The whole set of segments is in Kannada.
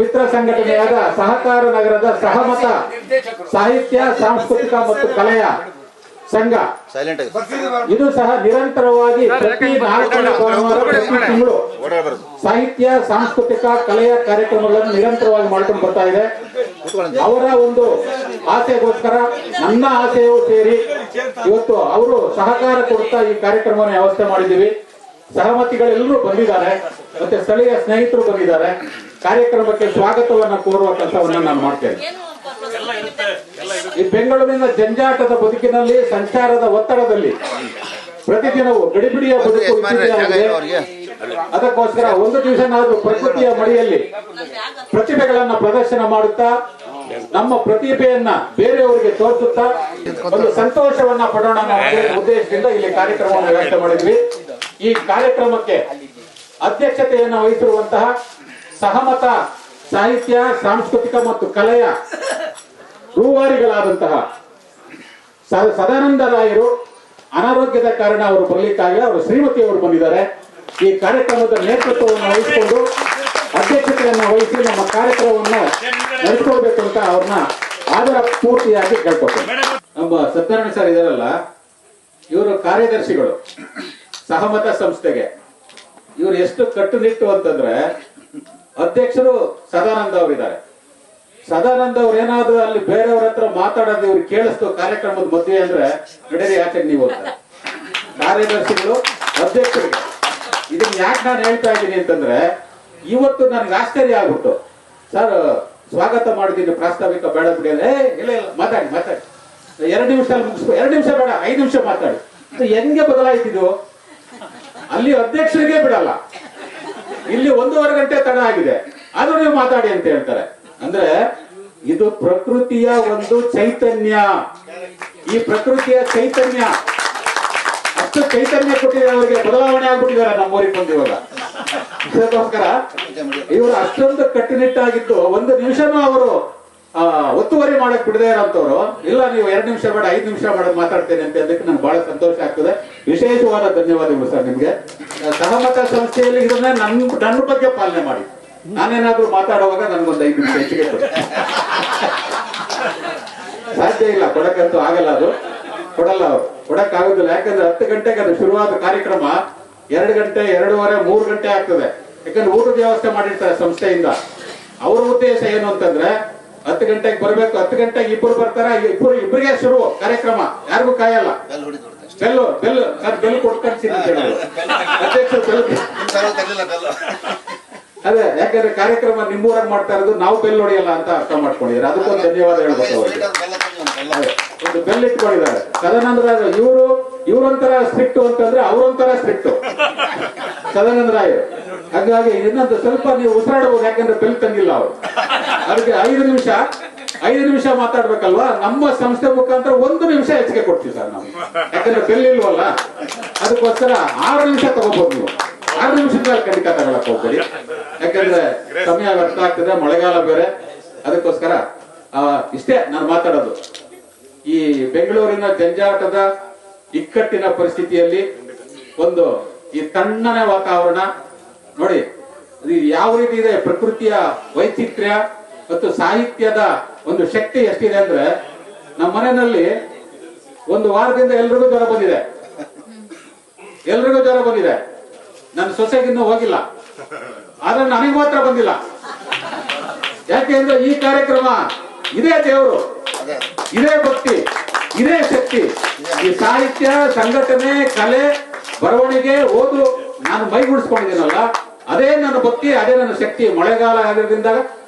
ಮಿತ್ರ ಸಂಘಟನೆಯಾದ ಸಹಕಾರ ನಗರದ ಸಹಮತ ಸಾಹಿತ್ಯ ಸಾಂಸ್ಕೃತಿಕ ಮತ್ತು ಕಲೆಯ ಸಂಘ ಇದು ಸಹ ನಿರಂತರವಾಗಿ ಪ್ರತಿ 4ನೇ ಭಾನುವಾರ ಪ್ರತಿ ತಿಂಗಳು ಸಾಹಿತ್ಯ ಸಾಂಸ್ಕೃತಿಕ ಕಲೆಯ ಕಾರ್ಯಕ್ರಮಗಳನ್ನು ನಿರಂತರವಾಗಿ ಮಾಡ್ಕೊಂಡು ಬರ್ತಾ ಇದೆ. ಅವರ ಒಂದು ಆಸೆಗೋಸ್ಕರ ನನ್ನ ಆಸೆಯೂ ಸೇರಿ ಇವತ್ತು ಅವರು ಸಹಕಾರ ಕೊಡ್ತಾ ಈ ಕಾರ್ಯಕ್ರಮವನ್ನು ವ್ಯವಸ್ಥೆ ಮಾಡಿದ್ದೀವಿ. ಸಹಮತಿಗಳೆಲ್ಲರೂ ಬಂದಿದ್ದಾರೆ, ಮತ್ತೆ ಸ್ಥಳೀಯ ಸ್ನೇಹಿತರು ಬಂದಿದ್ದಾರೆ. ಕಾರ್ಯಕ್ರಮಕ್ಕೆ ಸ್ವಾಗತವನ್ನ ಕೋರುವ ಕೆಲಸವನ್ನ ನಾನು ಮಾಡ್ತೇನೆ. ಈ ಬೆಂಗಳೂರಿನ ಜಂಜಾಟದ ಬದುಕಿನಲ್ಲಿ, ಸಂಚಾರದ ಒತ್ತಡದಲ್ಲಿ ಪ್ರತಿದಿನವೂ ಗಡಿಬಿಡಿಯ ಬದುಕು ಇದ್ದಿದ್ದಾಗಿದೆ. ಅದಕ್ಕೋಸ್ಕರ ಒಂದು ದಿವಸನಾದ್ರೂ ಪ್ರಕೃತಿಯ ಮಡಿಯಲ್ಲಿ ಪ್ರತಿಭೆಗಳನ್ನ ಪ್ರದರ್ಶನ ಮಾಡುತ್ತಾ ನಮ್ಮ ಪ್ರತಿಭೆಯನ್ನ ಬೇರೆಯವರಿಗೆ ತೋರಿಸುತ್ತಾ ಒಂದು ಸಂತೋಷವನ್ನ ಪಡೋಣ ಅನ್ನೋ ಉದ್ದೇಶದಿಂದ ಇಲ್ಲಿ ಕಾರ್ಯಕ್ರಮವನ್ನು ವ್ಯವಸ್ಥೆ ಮಾಡಿದ್ವಿ. ಈ ಕಾರ್ಯಕ್ರಮಕ್ಕೆ ಅಧ್ಯಕ್ಷತೆಯನ್ನು ವಹಿಸಿರುವಂತಹ ಸಹಮತ ಸಾಹಿತ್ಯ ಸಾಂಸ್ಕೃತಿಕ ಮತ್ತು ಕಲೆಯ ರೂವಾರಿಗಳಾದಂತಹ ಸದಾನಂದ ರಾಯರು ಅನಾರೋಗ್ಯದ ಕಾರಣ ಅವರು ಬರಲಿಕ್ಕಾಗಿಲ್ಲ, ಅವರು ಶ್ರೀಮತಿಯವರು ಬಂದಿದ್ದಾರೆ. ಈ ಕಾರ್ಯಕ್ರಮದ ನೇತೃತ್ವವನ್ನು ವಹಿಸಿಕೊಂಡು ಅಧ್ಯಕ್ಷತೆಯನ್ನು ವಹಿಸಿ ನಮ್ಮ ಕಾರ್ಯಕ್ರಮವನ್ನು ನಡೆಸಿಕೊಳ್ಬೇಕು ಅಂತ ಅವ್ರನ್ನ ಆದರ ಪೂರ್ತಿಯಾಗಿ ಕೇಳ್ಕೊಳ್ತೇವೆ. ನಮ್ಮ ಸತ್ಯನಾರಾಯಣ ಸರ್ ಇದಾರಲ್ಲ, ಇವರು ಕಾರ್ಯದರ್ಶಿಗಳು ಸಹಮತ ಸಂಸ್ಥೆಗೆ. ಇವರು ಎಷ್ಟು ಕಟ್ಟುನಿಟ್ಟು ಅಂತಂದ್ರೆ, ಅಧ್ಯಕ್ಷರು ಸದಾನಂದ ಅವರಿದ್ದಾರೆ. ಸದಾನಂದ ಅವ್ರು ಏನಾದ್ರು ಅಲ್ಲಿ ಬೇರೆಯವ್ರ ಹತ್ರ ಮಾತಾಡೋದು ಇವ್ರು ಕೇಳಿಸ್ತು ಕಾರ್ಯಕ್ರಮದ ಮಧ್ಯೆ ಅಂದ್ರೆ ನಡೀರಿ ಯಾಕೆ ನೀವು ಅಂತ ಕಾರ್ಯದರ್ಶಿಗಳು ಅಧ್ಯಕ್ಷರಿಗೆ. ಇದನ್ನ ಯಾಕೆ ನಾನು ಹೇಳ್ತಾ ಇದ್ದೀನಿ ಅಂತಂದ್ರೆ, ಇವತ್ತು ನನ್ಗೆ ಆಶ್ಚರ್ಯ ಆಗ್ಬಿಟ್ಟು, ಸರ್ ಸ್ವಾಗತ ಮಾಡಿದ್ದೀನಿ ಪ್ರಾಸ್ತಾವಿಕ ಬೇಡ ಬಿಡಿ, ಇಲ್ಲ ಇಲ್ಲ ಮಾತಾಡಿ 2 ನಿಮಿಷ ಮುಗಿಸ್ಕೊ, 2 ನಿಮಿಷ ಬೇಡ 5 ನಿಮಿಷ ಮಾತಾಡಿ. ಹೆಂಗೆ ಬದಲಾಯಿತಿದ್ದು? ಅಲ್ಲಿ ಅಧ್ಯಕ್ಷರಿಗೆ ಬಿಡಲ್ಲ, ಇಲ್ಲಿ 1.5 ಗಂಟೆ ತಡ ಆಗಿದೆ, ಆದ್ರೂ ನೀವು ಮಾತಾಡಿ ಅಂತ ಹೇಳ್ತಾರೆ. ಅಂದ್ರೆ ಇದು ಪ್ರಕೃತಿಯ ಒಂದು ಚೈತನ್ಯ. ಈ ಪ್ರಕೃತಿಯ ಚೈತನ್ಯ ಅಷ್ಟು ಚೈತನ್ಯ ಕೊಟ್ಟಿದೆ, ಅವರಿಗೆ ಬದಲಾವಣೆ ಆಗ್ಬಿಟ್ಟಿದ್ದಾರೆ ನಮ್ಮೂರಿಗೆ ಬಂದು ಇವಾಗ. ಅದಕ್ಕೋಸ್ಕರ ಇವರು ಅಷ್ಟೊಂದು ಕಟ್ಟುನಿಟ್ಟಾಗಿದ್ದು 1 ನಿಮಿಷನೂ ಅವರು ಒತ್ತುವರಿ ಮಾಡಕ್ ಬಿಡದೇ ಇರೋಂಥವ್ರು, ಇಲ್ಲ ನೀವು 2 ನಿಮಿಷ ಬೇಡ 5 ನಿಮಿಷ ಮಾಡೋದು ಮಾತಾಡ್ತೇನೆ ಅಂತ ಅದಕ್ಕೆ ನಂಗೆ ಬಹಳ ಸಂತೋಷ ಆಗ್ತದೆ. ವಿಶೇಷವಾದ ಧನ್ಯವಾದಗಳು ಸರ್ ನಿಮ್ಗೆ. ಸಹಮತ ಸಂಸ್ಥೆಯಲ್ಲಿ ಇದನ್ನ ನನ್ನ ಬಗ್ಗೆ ಪಾಲನೆ ಮಾಡಿ. ನಾನೇನಾದ್ರೂ ಮಾತಾಡುವಾಗ ನನ್ಗೊಂದು 5 ನಿಮಿಷ ಹೆಚ್ಚಿಗೆ ಸಾಧ್ಯ ಇಲ್ಲ, ಕೊಡಕ್ಕಂತೂ ಆಗಲ್ಲ, ಅದು ಕೊಡಲ್ಲ, ಅವರು ಕೊಡಕ್ ಆಗುದಿಲ್ಲ. ಯಾಕಂದ್ರೆ 10 ಗಂಟೆಗೆ ಅದು ಶುರುವಾದ ಕಾರ್ಯಕ್ರಮ 2 ಗಂಟೆ 2:30 3 ಗಂಟೆ ಆಗ್ತದೆ. ಯಾಕಂದ್ರೆ ಊಟದ ವ್ಯವಸ್ಥೆ ಮಾಡಿರ್ತಾರೆ ಸಂಸ್ಥೆಯಿಂದ. ಅವ್ರ ಉದ್ದೇಶ ಏನು ಅಂತಂದ್ರೆ 10 ಗಂಟೆಗೆ ಬರ್ಬೇಕು, 10 ಗಂಟೆಗೆ ಇಬ್ಬರು ಬರ್ತಾರೆ, ಇಬ್ಬರಿಗೆ ಶುರು ಕಾರ್ಯಕ್ರಮ, ಯಾರಿಗೂ ಕಾಯಲ್ಲ. ಬೆಲ್ ಕೊಡ್ಕೊಂಡು ಅಧ್ಯಕ್ಷರು ಅದೇ, ಯಾಕಂದ್ರೆ ಕಾರ್ಯಕ್ರಮ ನಿಮ್ಮೂರಾಗ ಮಾಡ್ತಾ ಇರೋದು, ನಾವು ಬೆಲ್ ಹೊಡೆಯಲ್ಲ ಅಂತ ಅರ್ಥ ಮಾಡ್ಕೊಂಡಿದ್ದಾರೆ. ಅದಕ್ಕೊಂದು ಧನ್ಯವಾದ ಹೇಳ್ಬೇಕು ಅವ್ರಿಗೆ. ಒಂದು ಬೆಲ್ ಇಟ್ಕೊಂಡಿದ್ದಾರೆ. ಸದಾನಂದ ರಾಯರು ಇವ್ರೊಂಥರ ಸ್ಟ್ರಿಕ್ಟ್ ಅಂತಂದ್ರೆ ಅವ್ರೊಂಥರ ಸ್ಟ್ರಿಕ್ಟ್ ಸದಾನಂದ ರಾಯರು. ಹಾಗಾಗಿ ಇನ್ನೊಂದು ಸ್ವಲ್ಪ ನೀವು ಉಸಿರಾಡಬಹುದು, ಯಾಕಂದ್ರೆ ಬೆಲ್ ತಂದಿಲ್ಲ ಅವರು. ಅದಕ್ಕೆ 5 ನಿಮಿಷ ಮಾತಾಡ್ಬೇಕಲ್ವಾ, ನಮ್ಮ ಸಂಸ್ಥೆ ಮುಖಾಂತರ 1 ನಿಮಿಷ ಹೆಚ್ಚಿಗೆ ಕೊಡ್ತೀವಿ ಸರ್ ನಾವು, ಯಾಕಂದ್ರೆ ಬೆಲ್ ಇಲ್ವಲ್ಲ. ಅದಕ್ಕೋಸ್ಕರ 6 ನಿಮಿಷ ತಗೋಬಹುದು ನೀವು. 6 ನಿಮಿಷದ ಮೇಲೆ ಖಂಡಿತ ತಗೊಳಕ್ ಹೋಗ್ಬೇಡಿ, ಯಾಕಂದ್ರೆ ಸಮಯ ವ್ಯರ್ಥ ಆಗ್ತದೆ, ಮಳೆಗಾಲ ಬೇರೆ. ಅದಕ್ಕೋಸ್ಕರ ಇಷ್ಟೇ ನಾನು ಮಾತಾಡೋದು. ಈ ಬೆಂಗಳೂರಿನ ಜಂಜಾಟದ ಇಕ್ಕಟ್ಟಿನ ಪರಿಸ್ಥಿತಿಯಲ್ಲಿ ಒಂದು ಈ ತಣ್ಣನೆ ವಾತಾವರಣ ನೋಡಿ, ಯಾವ ರೀತಿ ಇದೆ, ಪ್ರಕೃತಿಯ ವೈಚಿತ್ರ್ಯ ಮತ್ತು ಸಾಹಿತ್ಯದ ಒಂದು ಶಕ್ತಿ ಎಷ್ಟಿದೆ ಅಂದ್ರೆ, ನಮ್ಮ ಮನೆಯಲ್ಲಿ 1 ವಾರದಿಂದ ಎಲ್ರಿಗೂ ಜ್ವರ ಬಂದಿದೆ. ನನ್ನ ಸೊಸೆಗಿನ್ನೂ ಹೋಗಿಲ್ಲ, ಆದ್ರೆ ನನಗೆ ಮಾತ್ರ ಬಂದಿಲ್ಲ. ಯಾಕೆ ಅಂದ್ರೆ ಈ ಕಾರ್ಯಕ್ರಮ, ಇದೇ ದೇವರು, ಇದೇ ಭಕ್ತಿ, ಇದೇ ಶಕ್ತಿ. ಈ ಸಾಹಿತ್ಯ, ಸಂಘಟನೆ, ಕಲೆ, ಬರವಣಿಗೆ, ಓದು ನಾನು ಮೈಗೂಡಿಸ್ಕೊಂಡಿದ್ದೀನಲ್ಲ, ಅದೇ ನನ್ನ ಭಕ್ತಿ, ಅದೇ ನನ್ನ ಶಕ್ತಿ. ಮಳೆಗಾಲ ಆಗಿರೋದ್ರಿಂದ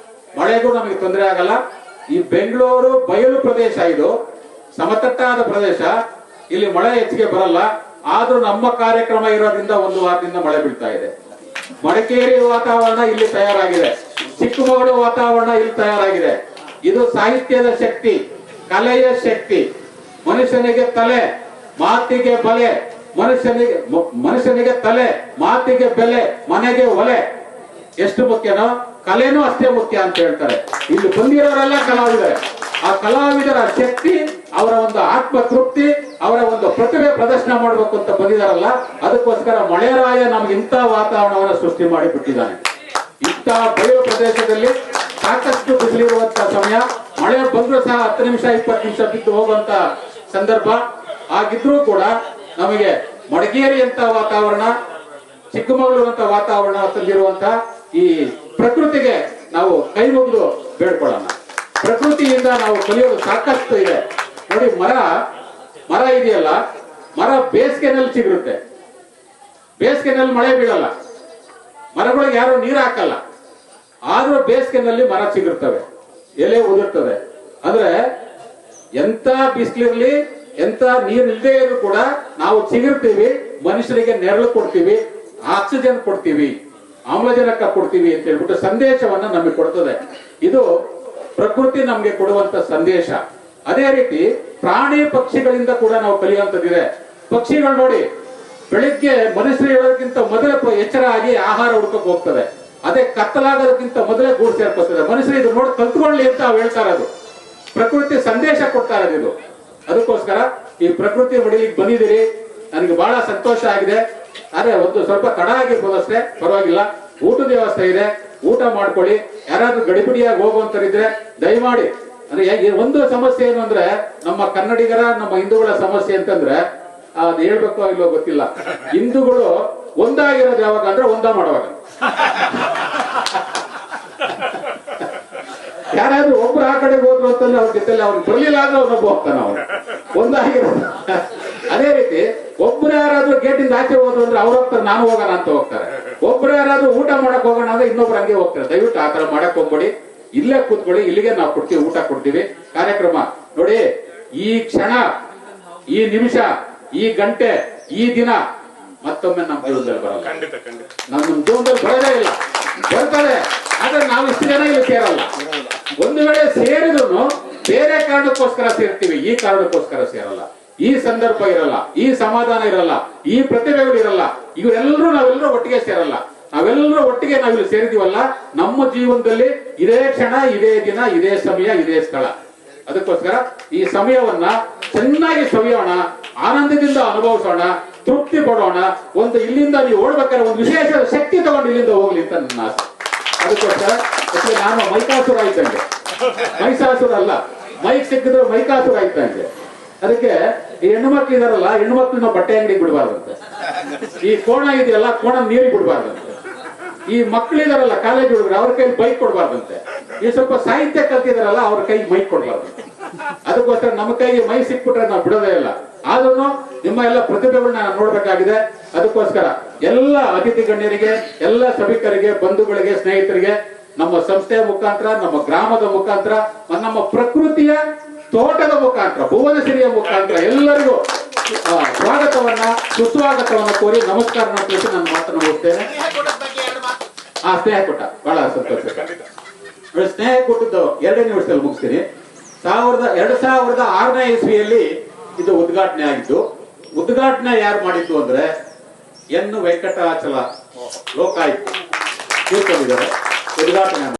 ಮಳೆಗೂ ನಮಗೆ ತೊಂದರೆ ಆಗಲ್ಲ. ಈ ಬೆಂಗಳೂರು ಬಯಲು ಪ್ರದೇಶ, ಇದು ಸಮತಟ್ಟಾದ ಪ್ರದೇಶ, ಇಲ್ಲಿ ಮಳೆ ಹೆಚ್ಚಿಗೆ ಬರಲ್ಲ. ಆದ್ರೂ ನಮ್ಮ ಕಾರ್ಯಕ್ರಮ ಇರೋದ್ರಿಂದ 1 ವಾರದಿಂದ ಮಳೆ ಬೀಳ್ತಾ ಇದೆ. ಮಡಿಕೇರಿ ವಾತಾವರಣ ಇಲ್ಲಿ ತಯಾರಾಗಿದೆ, ಚಿಕ್ಕಮಗಳೂರು ವಾತಾವರಣ ಇಲ್ಲಿ ತಯಾರಾಗಿದೆ. ಇದು ಸಾಹಿತ್ಯದ ಶಕ್ತಿ, ಕಲೆಯ ಶಕ್ತಿ. ಮನುಷ್ಯನಿಗೆ ತಲೆ, ಮಾತಿಗೆ ಬಲೆ, ಮನುಷ್ಯನಿಗೆ ತಲೆ, ಮಾತಿಗೆ ಬೆಲೆ, ಮನೆಗೆ ಒಲೆ ಎಷ್ಟು ಮುಖ್ಯನೋ ಕಲೆನೂ ಅಷ್ಟೇ ಮುಖ್ಯ ಅಂತ ಹೇಳ್ತಾರೆ. ಇಲ್ಲಿ ಬಂದಿರೋರೆಲ್ಲ ಕಲಾವಿದರೆ. ಆ ಕಲಾವಿದರ ಶಕ್ತಿ, ಅವರ ಒಂದು ಆತ್ಮ ತೃಪ್ತಿ, ಅವರ ಒಂದು ಪ್ರತಿಭೆ ಪ್ರದರ್ಶನ ಮಾಡಬೇಕು ಅಂತ ಬಂದಿದಾರಲ್ಲ, ಅದಕ್ಕೋಸ್ಕರ ಮಳೆರಾಯ ನಮ್ಗೆ ಇಂಥ ವಾತಾವರಣವನ್ನು ಸೃಷ್ಟಿ ಮಾಡಿ ಬಿಟ್ಟಿದ್ದಾನೆ. ಇಂಥ ಬಯಲು ಪ್ರದೇಶದಲ್ಲಿ ಸಾಕಷ್ಟು ಬಿಸಿಲಿರುವಂತಹ ಸಮಯ, ಮಳೆ ಬಂದರೂ ಸಹ 10 ನಿಮಿಷ 20 ನಿಮಿಷ ಬಿದ್ದು ಹೋಗುವಂತ ಸಂದರ್ಭ ಆಗಿದ್ರೂ ಕೂಡ ನಮಗೆ ಮಡಿಕೇರಿ ಅಂತ ವಾತಾವರಣ, ಚಿಕ್ಕಮಗಳೂರು ಅಂತ ವಾತಾವರಣದಲ್ಲಿರುವಂತಹ ಈ ಪ್ರಕೃತಿಗೆ ನಾವು ಕೈ ಮುಗಿದು ಬೇಡ್ಕೊಳ್ಳೋಣ. ಪ್ರಕೃತಿಯಿಂದ ನಾವು ಕಲಿಯೋದು ಸಾಕಷ್ಟು ಇದೆ ನೋಡಿ. ಮರ ಇದೆಯಲ್ಲ, ಮರ ಬೇಸಿಗೆನಲ್ಲಿ ಚಿಗುರುತ್ತೆ, ಬೇಸಿಗೆನಲ್ಲಿ ಮಳೆ ಬೀಳಲ್ಲ, ಮರಗಳಿಗೆ ಯಾರು ನೀರು ಹಾಕಲ್ಲ, ಆದ್ರೂ ಬೇಸಿಗೆನಲ್ಲಿ ಮರ ಚಿಗುರ್ತವೆ, ಎಲೆ ಉದುರ್ತವೆ. ಅಂದ್ರೆ ಎಂತ ಬಿಸಿಲಿರ್ಲಿ, ಎಂತ ನೀರು ಇಲ್ಲದೆ ಇದ್ರು ಕೂಡ ನಾವು ಚಿಗುರ್ತೀವಿ, ಮನುಷ್ಯರಿಗೆ ನೆರಳು ಕೊಡ್ತೀವಿ, ಆಕ್ಸಿಜನ್ ಕೊಡ್ತೀವಿ, ಆಮ್ಲಜನಕ ಕೊಡ್ತೀವಿ ಅಂತ ಹೇಳ್ಬಿಟ್ಟು ಸಂದೇಶವನ್ನ ನಮಗೆ ಕೊಡ್ತದೆ. ಇದು ಪ್ರಕೃತಿ ನಮ್ಗೆ ಕೊಡುವಂತ ಸಂದೇಶ. ಅದೇ ರೀತಿ ಪ್ರಾಣಿ ಪಕ್ಷಿಗಳಿಂದ ಕೂಡ ನಾವು ಕಲಿಯುವಂತದ್ದಿದೆ. ಪಕ್ಷಿಗಳು ನೋಡಿ, ಬೆಳಿಗ್ಗೆ ಮನುಷ್ಯರು ಹೇಳೋದಕ್ಕಿಂತ ಮೊದಲೇ ಎಚ್ಚರ ಆಗಿ ಆಹಾರ ಹುಡ್ಕಕ್ಕೆ ಹೋಗ್ತದೆ. ಅದೇ ಕತ್ತಲಾಗೋದಕ್ಕಿಂತ ಮೊದಲೇ ಗೂಡು ಸೇರ್ಕೊಳ್ತದೆ. ಮನುಷ್ಯರು ಇದು ನೋಡಿ ಕಲ್ತ್ಕೊಳ್ಳಿ ಅಂತ ಹೇಳ್ತಾ ಇರೋದು, ಪ್ರಕೃತಿ ಸಂದೇಶ ಕೊಡ್ತಾ ಇರೋದು ಇದು. ಅದಕ್ಕೋಸ್ಕರ ಈ ಪ್ರಕೃತಿ ಹೊಡಿಲಿಕ್ಕೆ ಬಂದಿದ್ದೀರಿ, ನನಗೆ ಬಹಳ ಸಂತೋಷ ಆಗಿದೆ. ಆದ್ರೆ ಒಂದು ಸ್ವಲ್ಪ ತಡ ಆಗಿರ್ಬೋದು ಅಷ್ಟೇ, ಪರವಾಗಿಲ್ಲ. ಊಟದ ವ್ಯವಸ್ಥೆ ಇದೆ, ಊಟ ಮಾಡ್ಕೊಳ್ಳಿ. ಯಾರಾದ್ರೂ ಗಡಿಬಿಡಿಯಾಗಿ ಹೋಗುವಂತರಿದ್ರೆ ದಯಮಾಡಿ. ಅಂದ್ರೆ ಒಂದು ಸಮಸ್ಯೆ ಏನು ಅಂದ್ರೆ, ನಮ್ಮ ಕನ್ನಡಿಗರ, ನಮ್ಮ ಹಿಂದೂಗಳ ಸಮಸ್ಯೆ ಅಂತಂದ್ರೆ, ಅದು ಹೇಳ್ಬೇಕೋ ಇಲ್ಲೋ ಗೊತ್ತಿಲ್ಲ, ಹಿಂದೂಗಳು ಒಂದಾಗಿರೋದು ಯಾವಾಗ ಅಂದ್ರೆ ಒಂದ ಮಾಡುವಾಗ. ಯಾರಾದ್ರೂ ಒಬ್ರು ಆ ಕಡೆಗೆ ಹೋದ್ರು ಅಂತಂದ್ರೆ ಅವ್ರ ಜೊತೆಲಿ ಅವ್ರಿಗೆ ಬರ್ಲಿಲ್ಲ ಅಂದ್ರೆ ಅವ್ರೊಬ್ಬ ಹೋಗ್ತಾನ, ಅವ್ರು ಒಂದಾಗಿರೋದು. ಅದೇ ರೀತಿ ಒಬ್ರು ಯಾರಾದ್ರೂ ಗೇಟಿಂದ ಆಚೆ ಹೋದ್ರು ಅಂದ್ರೆ ಅವ್ರು ಹೋಗ್ತಾರೆ, ನಾನು ಹೋಗೋಣ ಅಂತ ಹೋಗ್ತಾರೆ. ಒಬ್ರು ಯಾರಾದ್ರೂ ಊಟ ಮಾಡಕ್ ಹೋಗೋಣ ಅಂದ್ರೆ ಇನ್ನೊಬ್ರು ಹಂಗೆ ಹೋಗ್ತಾರೆ. ದಯವಿಟ್ಟು ಆ ತರ ಮಾಡಕ್ ಹೋಗ್ಬೇಡಿ, ಇಲ್ಲೇ ಕೂತ್ಕೊಳ್ಳಿ, ಇಲ್ಲಿಗೆ ನಾವು ಕೊಡ್ತೀವಿ, ಊಟ ಕೊಡ್ತೀವಿ. ಕಾರ್ಯಕ್ರಮ ನೋಡಿ, ಈ ಕ್ಷಣ, ಈ ನಿಮಿಷ, ಈ ಗಂಟೆ, ಈ ದಿನ ಮತ್ತೊಮ್ಮೆ ನಮ್ಮ ಜೀವನದಲ್ಲಿ ಬರಲ್ಲ. ನಮ್ಮ ಜೀವನದಲ್ಲಿ ಬರೋದೇ ಇಲ್ಲ, ಬರ್ತದೆ. ಆದ್ರೆ ನಾವು ಇಷ್ಟು ಜನ ಇಲ್ಲಿ ಸೇರಲ್ಲ. ಒಂದು ವೇಳೆ ಸೇರಿದ್ರು ಬೇರೆ ಕಾರಣಕ್ಕೋಸ್ಕರ ಸೇರ್ತೀವಿ, ಈ ಕಾರಣಕ್ಕೋಸ್ಕರ ಸೇರಲ್ಲ. ಈ ಸಂದರ್ಭ ಇರಲ್ಲ, ಈ ಸಮಾಧಾನ ಇರಲ್ಲ, ಈ ಪ್ರತಿಭೆಗಳು ಇರಲ್ಲ. ನಾವೆಲ್ಲರೂ ಒಟ್ಟಿಗೆ ಸೇರಲ್ಲ. ನಾವೆಲ್ಲರೂ ಒಟ್ಟಿಗೆ ನಾವಿಲ್ಲಿ ಸೇರಿದೀವಲ್ಲ, ನಮ್ಮ ಜೀವನದಲ್ಲಿ ಇದೇ ಕ್ಷಣ, ಇದೇ ದಿನ, ಇದೇ ಸಮಯ, ಇದೇ ಸ್ಥಳ. ಅದಕ್ಕೋಸ್ಕರ ಈ ಸಮಯವನ್ನ ಚೆನ್ನಾಗಿ ಸವಿಯೋಣ, ಆನಂದದಿಂದ ಅನುಭವಿಸೋಣ, ತೃಪ್ತಿ ಪಡೋಣ. ಒಂದು ಇಲ್ಲಿಂದ ನೀವು ಓಡ್ಬೇಕಾದ್ರೆ ಒಂದು ವಿಶೇಷ ಶಕ್ತಿ ತಗೊಂಡು ಇಲ್ಲಿಂದ ಹೋಗ್ಲಿ ಅಂತ ನನ್ನ ಆಸೆ. ಅದಕ್ಕೋಸ್ಕರ ನಾನು ಮೈಕಾಸುರ ಇದ್ದಂಗೆ, ಮೈಸಾಸುರ ಅಲ್ಲ. ಮೈಕ್ ಸಿಕ್ಕಿದ್ರೆ ಮೈಕಾಸುರ ಇದ್ದಂಗೆ. ಅದಕ್ಕೆ ಈ ಹೆಣ್ಣು ಮಕ್ಳು ಇದಾರಲ್ಲ, ಹೆಣ್ಣು ಮಕ್ಳನ್ನ ಬಟ್ಟೆ ಅಂಗಡಿಗೆ ಬಿಡಬಾರ್ದಂತೆ. ಈ ಕೋಣ ಇದೆಯಲ್ಲ, ಕೋಣ ನೀರಿಗೆ ಬಿಡಬಾರ್ದಂತೆ. ಈ ಮಕ್ಕಳಿದಾರಲ್ಲ, ಕಾಲೇಜ್ ಹುಡುಗರು, ಅವ್ರ ಕೈಲಿ ಬೈಕ್ ಕೊಡ್ಬಾರ್ದಂತೆ. ಈ ಸ್ವಲ್ಪ ಸಾಹಿತ್ಯ ಕಲ್ತಿದಾರಲ್ಲ, ಅವ್ರ ಕೈಗೆ ಮೈಕ್ ಕೊಡ್ಬಾರ್ದಂತೆ. ಅದಕ್ಕೋಸ್ಕರ ನಮ್ಮ ಕೈಗೆ ಮೈ ಸಿಕ್ಬಿಟ್ರೆ ನಾವು ಬಿಡೋದೇ ಇಲ್ಲ. ಆದ್ರೂ ನಿಮ್ಮ ಎಲ್ಲ ಪ್ರತಿಭೆಗಳನ್ನ ನೋಡ್ಬೇಕಾಗಿದೆ. ಅದಕ್ಕೋಸ್ಕರ ಎಲ್ಲ ಅತಿಥಿ ಗಣ್ಯರಿಗೆ, ಎಲ್ಲ ಸಭಿಕರಿಗೆ, ಬಂಧುಗಳಿಗೆ, ಸ್ನೇಹಿತರಿಗೆ ನಮ್ಮ ಸಂಸ್ಥೆಯ ಮುಖಾಂತರ, ನಮ್ಮ ಗ್ರಾಮದ ಮುಖಾಂತರ, ನಮ್ಮ ಪ್ರಕೃತಿಯ ತೋಟದ ಮುಖಾಂತರ, ಭುವನಸಿರಿಯ ಮುಖಾಂತರ ಎಲ್ಲರಿಗೂ ಸ್ವಾಗತವನ್ನ, ಸುಸ್ವಾಗತವನ್ನ ಕೋರಿ ನಮಸ್ಕಾರ ತಿಳಿಸಿ ನನ್ನ ಮಾತನ್ನು ಮುಗಿಸ್ತೇನೆ. ಸ್ನೇಹ ಕೂಟ ಬಹಳ ಸಂತೋಷ. ಸ್ನೇಹ ಕೂಟದ್ದು 2ನೇ ನಿಮಿಷದಲ್ಲಿ ಮುಗಿಸ್ತೀನಿ. 2006ನೇ ಇಸ್ವಿಯಲ್ಲಿ ಇದು ಉದ್ಘಾಟನೆ ಆಗಿದ್ದು. ಉದ್ಘಾಟನೆ ಯಾರು ಮಾಡಿದ್ದು ಅಂದ್ರೆ ಎನ್ ವೆಂಕಟಾಚಲ ಲೋಕಾಯುಕ್ತ ತೀರ್ಕೊಂಡಿದ್ದಾರೆ. ಉದ್ಘಾಟನೆ